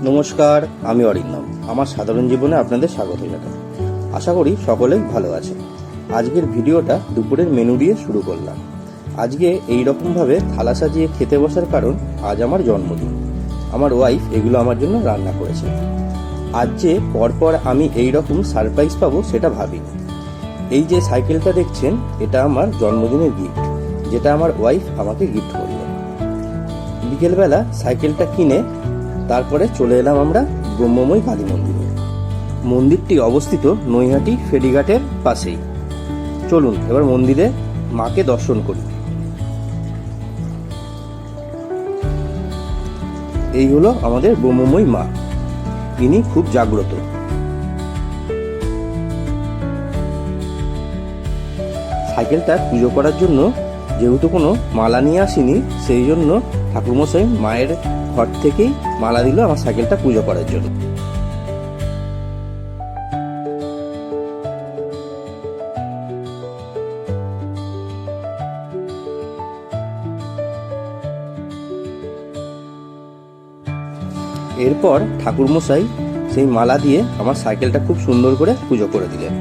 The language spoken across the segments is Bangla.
নমস্কার, আমি অরিন্দম। আমার সাধারণ জীবনে আপনাদের স্বাগত জানাই। আশা করি সকলেই ভালো আছে। আজকের ভিডিওটা দুপুরের মেনু দিয়ে শুরু করলাম। আজকে এই রকমভাবে থালা সাজিয়ে খেতে বসার কারণ আজ আমার জন্মদিন। আমার ওয়াইফ এগুলো আমার জন্য রান্না করেছে। আজ যে পরপর আমি এই রকম সারপ্রাইজ পাবো সেটা ভাবিনি। এই যে সাইকেলটা দেখছেন, এটা আমার জন্মদিনের গিফট, যেটা আমার ওয়াইফ আমাকে গিফট করলো। বিকেলবেলা সাইকেলটা কিনে তারপরে চলে এলাম আমরা ব্রহ্মময় কালী মন্দিরে। মন্দিরটি অবস্থিত নৈহাটি ফেরিঘাটের পাশেই। চলুন এবার মন্দিরে মাকে দর্শন করি। এই হলো আমাদের ব্রহ্মময় মা। ইনি খুব জাগ্রত। সাইকেলটা পুজো করার জন্য যেহেতু কোনো মালা নিয়ে আসিনি, সেই জন্য ঠাকুরমশাই মায়ের ঘর থেকেই মালা দিল আমার সাইকেলটা পুজো করার জন্য। এরপর ঠাকুরমশাই সেই মালা দিয়ে আমার সাইকেলটা খুব সুন্দর করে পুজো করে দিলেন।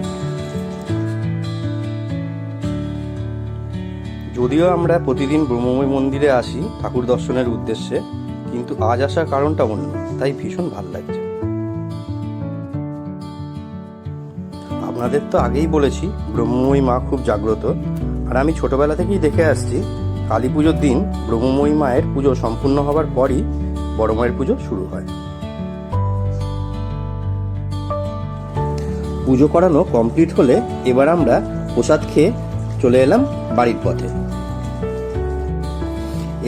যদিও আমরা প্রতিদিন ব্রহ্মময় মন্দিরে আসি ঠাকুর দর্শনের উদ্দেশ্যে, কিন্তু আজ আসার কারণটা অন্য, তাই ভীষণ ভালো লাগছে। আপনাদের তো আগেই বলেছি ব্রহ্মময়ী মা খুব জাগ্রত, আর আমি ছোটবেলা থেকেই দেখে আসছি কালী পুজোর দিন ব্রহ্মময়ী মায়ের পুজো সম্পূর্ণ হবার পরই বড় মায়ের পুজো শুরু হয়। পুজো করানো কমপ্লিট হলে এবার আমরা প্রসাদ খেয়ে চলে এলাম বাড়ির পথে।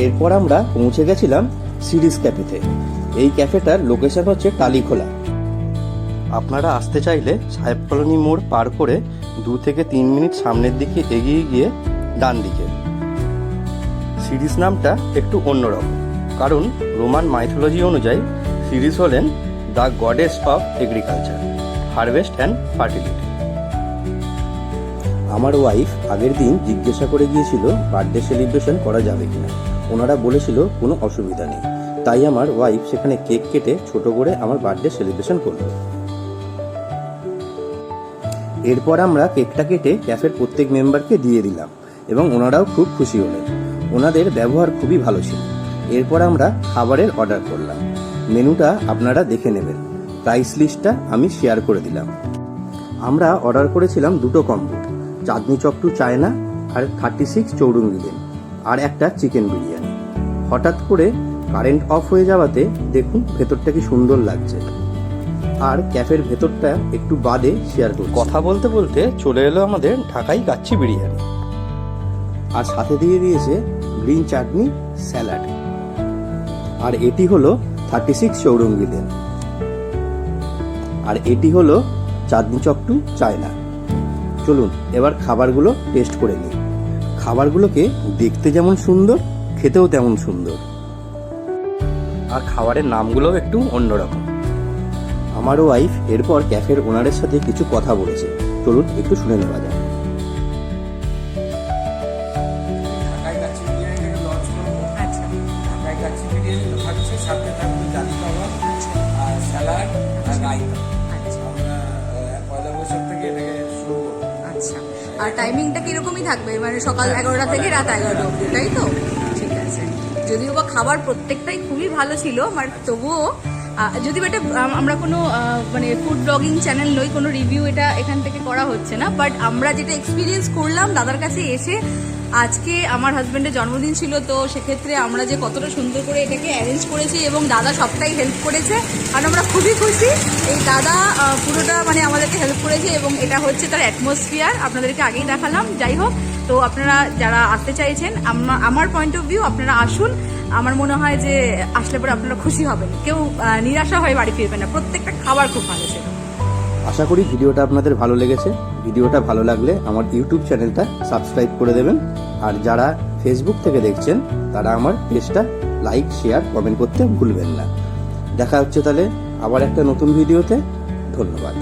এরপর আমরা পৌঁছে গেছিলাম সিরিজ ক্যাফেতে। এই ক্যাফেটার লোকেশন হচ্ছে টালিখোলা। আপনারা আসতে চাইলে সাহেব কলোনি মোড় পার করে 2 থেকে 3 মিনিট সামনের দিকে এগিয়ে গিয়ে ডান দিকে। সিরিজ নামটা একটু অন্যরকম, কারণ রোমান মাইথোলজি অনুযায়ী সিরিজ হলেন the goddess of agriculture, harvest and fertility. আমার ওয়াইফ আগের দিন জিজ্ঞাসা করে গিয়েছিল বার্থডে সেলিব্রেশন করা যাবে কিনা। ওনারা বলেছিল কোনো অসুবিধা নেই, তাই আমার ওয়াইফ সেখানে কেক কেটে ছোট করে আমার বার্থডে সেলিব্রেশন করলো। এরপর আমরা কেকটা কেটে ক্যাফের প্রত্যেক মেম্বারকে দিয়ে দিলাম এবং ওনারাও খুব খুশি হলেন। ওনাদের ব্যবহার খুবই ভালো ছিল। এরপর আমরা খাবারের অর্ডার করলাম। মেনুটা আপনারা দেখে নেবেন, প্রাইস লিস্টটা আমি শেয়ার করে দিলাম। আমরা অর্ডার করেছিলাম 2টো কম্বো, চাঁদনি চকটু চায়না আর 36 চৌরঙ্গি দেন, আর একটা চিকেন বিরিয়ানি। হঠাৎ করে কারেন্ট অফ হয়ে যাওয়াতে দেখুন ভেতরটা কি সুন্দর লাগছে। আর ক্যাফের ভেতরটা একটু বাদে শেয়ার করব। কথা বলতে বলতে চলে এলো আমাদের ঢাকাই কাচ্চি বিরিয়ানি, আর সাথে দিয়ে দিয়েছে গ্রিন চাটনি, স্যালাড। আর এটি হলো 36 চৌরঙ্গি দেন, আর এটি হলো চাঁদনি চকটু চায়না। চলুন এবার খাবারগুলো টেস্ট করে নিই। খাবারগুলোকে দেখতে যেমন সুন্দর, খেতেও তেমন সুন্দর, আর খাবারের নামগুলোও একটু অন্যরকম। আমার ওয়াইফ এরপর ক্যাফের ওনারের সাথে কিছু কথা বলেছে, চলুন একটু শুনে নেওয়া যাক। আর টাইমিংটা কিরকমই থাকবে, মানে সকাল 11টা থেকে রাত 11টা অবধি, তাই তো? ঠিক আছে। যদিও বা খাবার প্রত্যেকটাই খুবই ভালো ছিল, বাট তবুও যদিও এটা আমরা কোনো মানে ফুড ব্লগিং চ্যানেল নই, কোনো রিভিউ এটা এখান থেকে করা হচ্ছে না, বাট আমরা যেটা এক্সপিরিয়েন্স করলাম দাদার কাছে এসে, আজকে আমার হাজব্যান্ডের জন্মদিন ছিল, তো সেক্ষেত্রে আমরা যে কতটা সুন্দর করে এটাকে অ্যারেঞ্জ করেছি এবং দাদা সবটাই হেল্প করেছে, আর আমরা খুবই খুশি। এই দাদা পুরোটা মানে আমাদেরকে হেল্প করেছে এবং এটা হচ্ছে তার অ্যাটমসফিয়ার, আপনাদেরকে আগেই দেখালাম। যাই হোক, তো আপনারা যারা আসতে চাইছেন, আমার পয়েন্ট অফ ভিউ, আপনারা আসুন। আমার মনে হয় যে আসলে পরে আপনারা খুশি হবেন, কেউ নিরাশা হয়ে বাড়ি ফিরবেন না। প্রত্যেকটা খাবার খুব ভালো ছিল। আশা করি ভিডিওটা আপনাদের ভালো লেগেছে। ভিডিওটা ভালো লাগলে আমার ইউটিউব চ্যানেলটা সাবস্ক্রাইব করে দেবেন, আর যারা ফেসবুক থেকে দেখছেন তারা আমার পেজটা লাইক, শেয়ার, কমেন্ট করতে ভুলবেন না। দেখা হচ্ছে তাহলে আবার একটা নতুন ভিডিওতে। ধন্যবাদ।